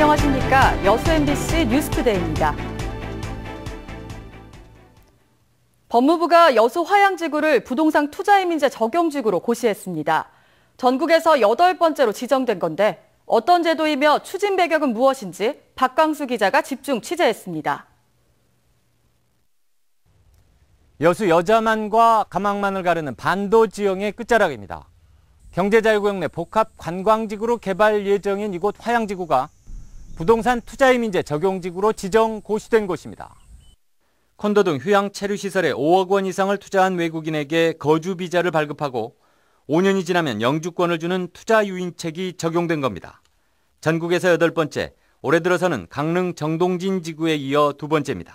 안녕하십니까. 여수 MBC 뉴스투데이입니다. 법무부가 여수 화양지구를 부동산 투자이민제 적용지구로 고시했습니다. 전국에서 8번째로 지정된 건데 어떤 제도이며 추진 배경은 무엇인지 박광수 기자가 집중 취재했습니다. 여수 여자만과 가망만을 가르는 반도 지형의 끝자락입니다. 경제자유구역 내 복합 관광지구로 개발 예정인 이곳 화양지구가 부동산 투자이민제 적용지구로 지정 고시된 곳입니다. 콘도 등 휴양 체류시설에 5억 원 이상을 투자한 외국인에게 거주 비자를 발급하고 5년이 지나면 영주권을 주는 투자 유인책이 적용된 겁니다. 전국에서 8번째, 올해 들어서는 강릉 정동진 지구에 이어 2번째입니다.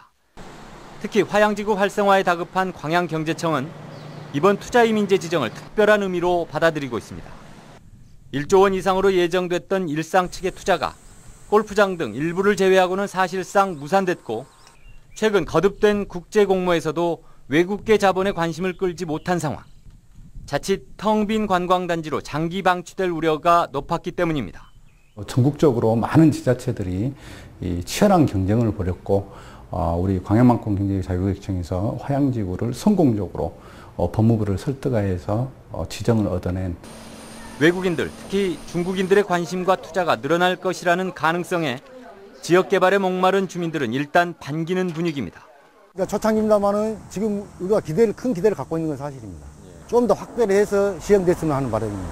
특히 화양지구 활성화에 다급한 광양경제청은 이번 투자이민제 지정을 특별한 의미로 받아들이고 있습니다. 1조 원 이상으로 예정됐던 일상 측의 투자가 골프장 등 일부를 제외하고는 사실상 무산됐고 최근 거듭된 국제공모에서도 외국계 자본의 관심을 끌지 못한 상황. 자칫 텅 빈 관광단지로 장기 방치될 우려가 높았기 때문입니다. 전국적으로 많은 지자체들이 치열한 경쟁을 벌였고 우리 광양만권 경제자유구역청에서 화양지구를 성공적으로 법무부를 설득하여서 지정을 얻어낸 외국인들, 특히 중국인들의 관심과 투자가 늘어날 것이라는 가능성에 지역개발에 목마른 주민들은 일단 반기는 분위기입니다. 그러니까 초창기입니다만은 지금 우리가 큰 기대를 갖고 있는 건 사실입니다. 좀 더 확대를 해서 시행됐으면 하는 바람입니다.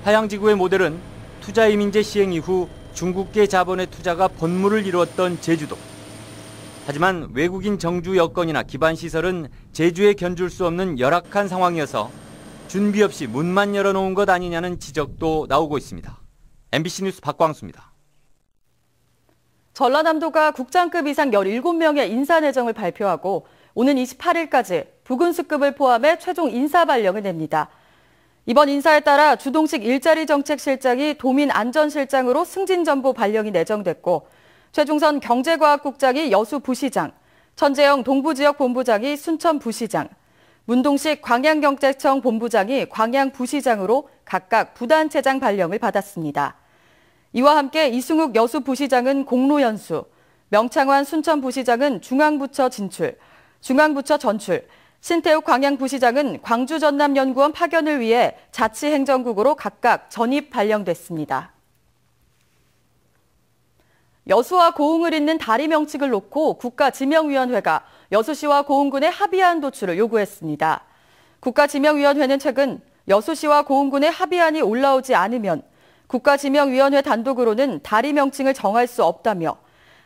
화양지구의 모델은 투자이민제 시행 이후 중국계 자본의 투자가 본물을 이루었던 제주도. 하지만 외국인 정주 여건이나 기반시설은 제주에 견줄 수 없는 열악한 상황이어서 준비 없이 문만 열어놓은 것 아니냐는 지적도 나오고 있습니다. MBC 뉴스 박광수입니다. 전라남도가 국장급 이상 17명의 인사내정을 발표하고 오는 28일까지 부군수급을 포함해 최종 인사 발령을 냅니다. 이번 인사에 따라 주동식 일자리정책실장이 도민안전실장으로 승진전보 발령이 내정됐고 최중선 경제과학국장이 여수부시장, 천재영 동부지역본부장이 순천부시장, 문동식 광양경제청 본부장이 광양부시장으로 각각 부단체장 발령을 받았습니다. 이와 함께 이승욱 여수부시장은 공로연수, 명창환 순천부시장은 중앙부처 전출, 신태욱 광양부시장은 광주전남연구원 파견을 위해 자치행정국으로 각각 전입 발령됐습니다. 여수와 고흥을 잇는 다리 명칭을 놓고 국가지명위원회가 여수시와 고흥군의 합의안 도출을 요구했습니다. 국가지명위원회는 최근 여수시와 고흥군의 합의안이 올라오지 않으면 국가지명위원회 단독으로는 다리 명칭을 정할 수 없다며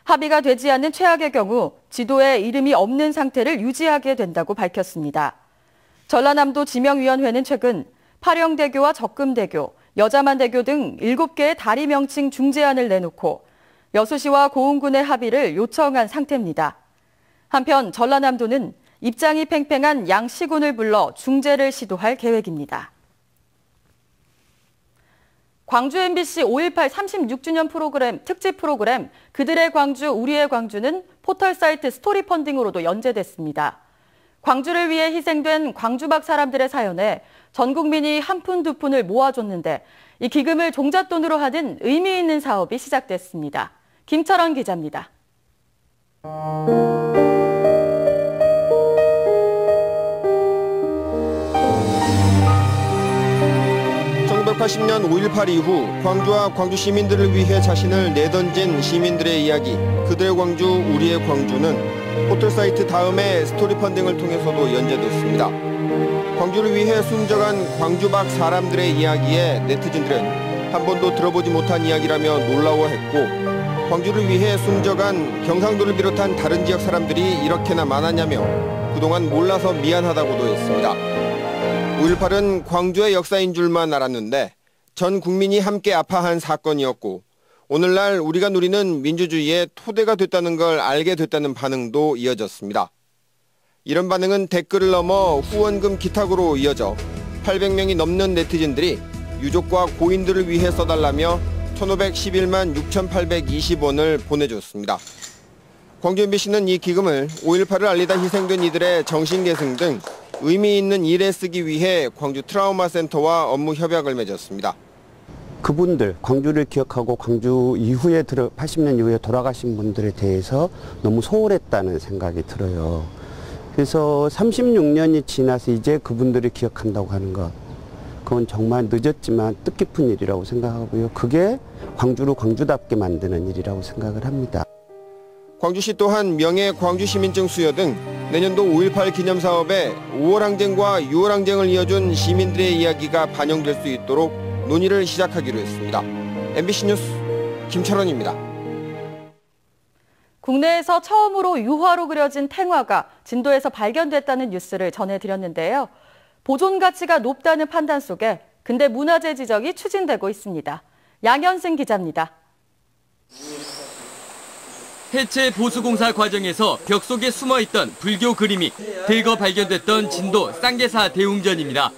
합의가 되지 않는 최악의 경우 지도에 이름이 없는 상태를 유지하게 된다고 밝혔습니다. 전라남도 지명위원회는 최근 파령대교와 적금대교, 여자만대교 등 7개의 다리 명칭 중재안을 내놓고 여수시와 고흥군의 합의를 요청한 상태입니다. 한편 전라남도는 입장이 팽팽한 양 시군을 불러 중재를 시도할 계획입니다. 광주 MBC 5.18 36주년 특집 프로그램 그들의 광주, 우리의 광주는 포털 사이트 스토리 펀딩으로도 연재됐습니다. 광주를 위해 희생된 광주박 사람들의 사연에 전 국민이 한 푼 두 푼을 모아줬는데 이 기금을 종잣돈으로 하는 의미 있는 사업이 시작됐습니다. 김철원 기자입니다. 1980년 5.18 이후 광주와 광주 시민들을 위해 자신을 내던진 시민들의 이야기 그들의 광주, 우리의 광주는 포털사이트 다음에 스토리 펀딩을 통해서도 연재됐습니다. 광주를 위해 숨져간 광주박 사람들의 이야기에 네티즌들은 한 번도 들어보지 못한 이야기라며 놀라워했고 광주를 위해 숨져간 경상도를 비롯한 다른 지역 사람들이 이렇게나 많았냐며 그동안 몰라서 미안하다고도 했습니다. 5.18은 광주의 역사인 줄만 알았는데 전 국민이 함께 아파한 사건이었고 오늘날 우리가 누리는 민주주의의 토대가 됐다는 걸 알게 됐다는 반응도 이어졌습니다. 이런 반응은 댓글을 넘어 후원금 기탁으로 이어져 800명이 넘는 네티즌들이 유족과 고인들을 위해 써달라며 1,511만 6,820원을 보내줬습니다. 광주 MBC는 이 기금을 5.18을 알리다 희생된 이들의 정신계승 등 의미 있는 일에 쓰기 위해 광주 트라우마 센터와 업무 협약을 맺었습니다. 그분들, 광주를 기억하고 광주 이후에 80년 이후에 돌아가신 분들에 대해서 너무 소홀했다는 생각이 들어요. 그래서 36년이 지나서 이제 그분들을 기억한다고 하는 것, 그건 정말 늦었지만 뜻깊은 일이라고 생각하고요. 그게 광주를 광주답게 만드는 일이라고 생각을 합니다. 광주시 또한 명예 광주시민증 수여 등 내년도 5.18 기념사업에 5월 항쟁과 6월 항쟁을 이어준 시민들의 이야기가 반영될 수 있도록 논의를 시작하기로 했습니다. MBC 뉴스 김철원입니다. 국내에서 처음으로 유화로 그려진 탱화가 진도에서 발견됐다는 뉴스를 전해드렸는데요. 보존 가치가 높다는 판단 속에 근대 문화재 지정이 추진되고 있습니다. 양현승 기자입니다. 해체 보수공사 과정에서 벽 속에 숨어있던 불교 그림이 대거 발견됐던 진도 쌍계사 대웅전입니다.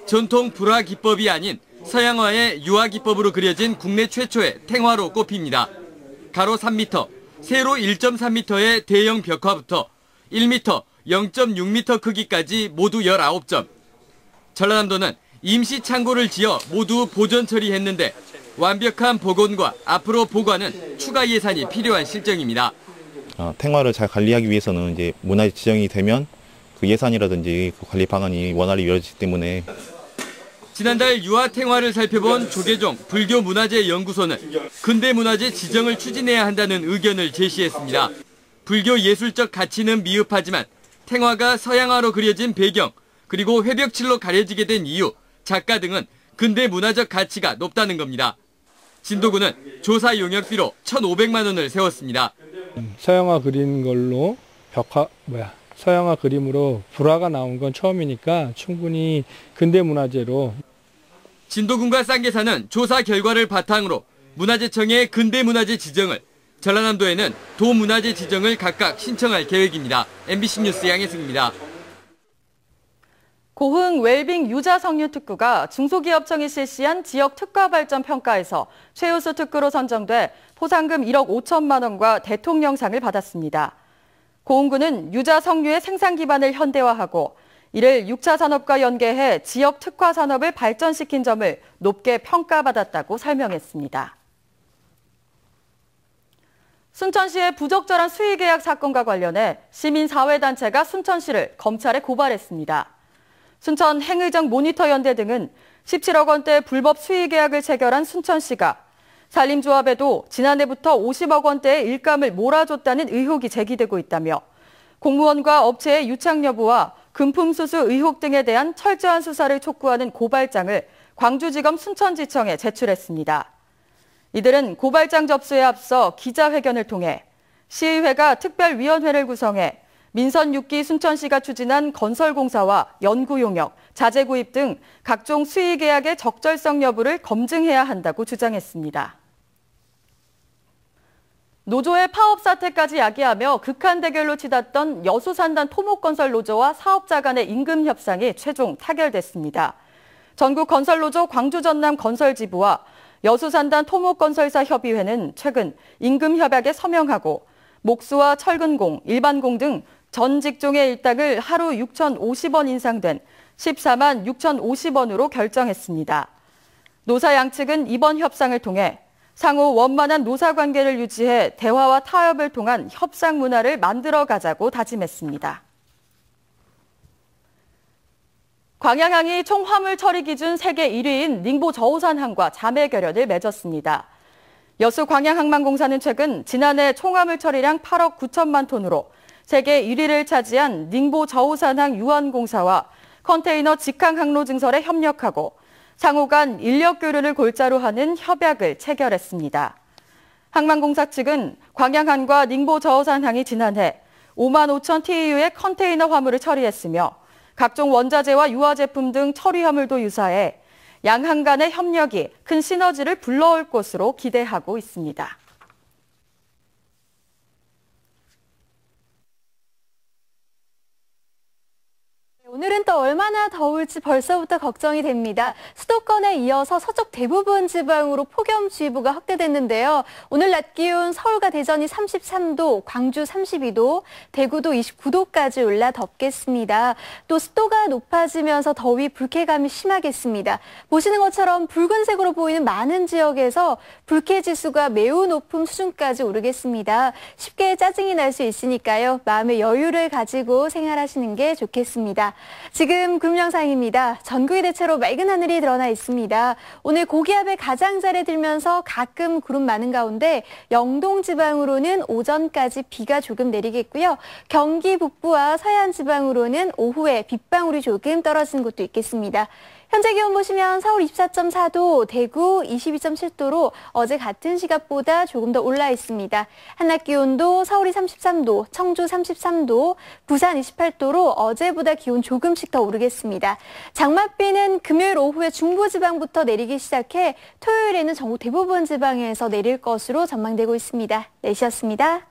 전통 불화 기법이 아닌 서양화의 유화 기법으로 그려진 국내 최초의 탱화로 꼽힙니다. 가로 3m, 세로 1.3m의 대형 벽화부터 1m, 0.6m 크기까지 모두 19점. 전라남도는 임시 창고를 지어 모두 보존 처리했는데 완벽한 복원과 앞으로 보관은 추가 예산이 필요한 실정입니다. 탱화를 잘 관리하기 위해서는 이제 문화재 지정이 되면 그 예산이라든지 그 관리 방안이 원활히 이루어지기 때문에 지난달 유화 탱화를 살펴본 조계종 불교문화재연구소는 근대문화재 지정을 추진해야 한다는 의견을 제시했습니다. 불교 예술적 가치는 미흡하지만 탱화가 서양화로 그려진 배경, 그리고 회벽칠로 가려지게 된 이유, 작가 등은 근대문화적 가치가 높다는 겁니다. 진도구는 조사 용역비로 1,500만 원을 세웠습니다. 서양화 그린 걸로 서양화 그림으로 불화가 나온 건 처음이니까 충분히 근대문화재로. 진도군과 쌍계사는 조사 결과를 바탕으로 문화재청의 근대문화재 지정을, 전라남도에는 도문화재 지정을 각각 신청할 계획입니다. MBC 뉴스 양혜승입니다. 고흥 웰빙 유자 석류 특구가 중소기업청이 실시한 지역 특화 발전 평가에서 최우수 특구로 선정돼 포상금 1억 5천만 원과 대통령상을 받았습니다. 고흥군은 유자 석류의 생산 기반을 현대화하고 이를 6차 산업과 연계해 지역 특화 산업을 발전시킨 점을 높게 평가받았다고 설명했습니다. 순천시의 부적절한 수의계약 사건과 관련해 시민사회단체가 순천시를 검찰에 고발했습니다. 순천 행의정 모니터연대 등은 17억 원대 불법 수의계약을 체결한 순천시가 산림조합에도 지난해부터 50억 원대의 일감을 몰아줬다는 의혹이 제기되고 있다며 공무원과 업체의 유착 여부와 금품 수수 의혹 등에 대한 철저한 수사를 촉구하는 고발장을 광주지검 순천지청에 제출했습니다. 이들은 고발장 접수에 앞서 기자회견을 통해 시의회가 특별위원회를 구성해 민선 6기 순천시가 추진한 건설공사와 연구용역, 자재구입 등 각종 수의계약의 적절성 여부를 검증해야 한다고 주장했습니다. 노조의 파업 사태까지 야기하며 극한 대결로 치닫던 여수산단 토목건설 노조와 사업자 간의 임금 협상이 최종 타결됐습니다. 전국건설노조 광주전남 건설지부와 여수산단 토목건설사 협의회는 최근 임금 협약에 서명하고 목수와 철근공, 일반공 등 전 직종의 일당을 하루 6,050원 인상된 14만 6,050원으로 결정했습니다. 노사 양측은 이번 협상을 통해 상호 원만한 노사관계를 유지해 대화와 타협을 통한 협상 문화를 만들어가자고 다짐했습니다. 광양항이 총화물 처리 기준 세계 1위인 닝보 저우산항과 자매 결연을 맺었습니다. 여수 광양항만공사는 최근 지난해 총화물 처리량 8억 9천만 톤으로 세계 1위를 차지한 닝보 저우산항 유한공사와 컨테이너 직항 항로 증설에 협력하고 상호 간 인력 교류를 골자로 하는 협약을 체결했습니다. 항만공사 측은 광양항과 닝보 저우산항이 지난해 5만 5천 TEU의 컨테이너 화물을 처리했으며 각종 원자재와 유화 제품 등 처리 화물도 유사해 양항 간의 협력이 큰 시너지를 불러올 것으로 기대하고 있습니다. 오늘은 또 얼마나 얼마나 더울지 벌써부터 걱정이 됩니다. 수도권에 이어서 서쪽 대부분 지방으로 폭염주의보가 확대됐는데요. 오늘 낮 기온 서울과 대전이 33도, 광주 32도, 대구도 29도까지 올라 덥겠습니다. 또 습도가 높아지면서 더위 불쾌감이 심하겠습니다. 보시는 것처럼 붉은색으로 보이는 많은 지역에서 불쾌지수가 매우 높은 수준까지 오르겠습니다. 쉽게 짜증이 날 수 있으니까요. 마음의 여유를 가지고 생활하시는 게 좋겠습니다. 지금 구름 영상입니다. 전국이 대체로 맑은 하늘이 드러나 있습니다. 오늘 고기압의 가장자리에 들면서 가끔 구름 많은 가운데 영동 지방으로는 오전까지 비가 조금 내리겠고요. 경기 북부와 서해안 지방으로는 오후에 빗방울이 조금 떨어지는 곳도 있겠습니다. 현재 기온 보시면 서울 24.4도, 대구 22.7도로 어제 같은 시각보다 조금 더 올라 있습니다. 한낮 기온도 서울이 33도, 청주 33도, 부산 28도로 어제보다 기온 조금씩 더 오르겠습니다. 장맛비는 금요일 오후에 중부지방부터 내리기 시작해 토요일에는 전국 대부분 지방에서 내릴 것으로 전망되고 있습니다. 내시였습니다.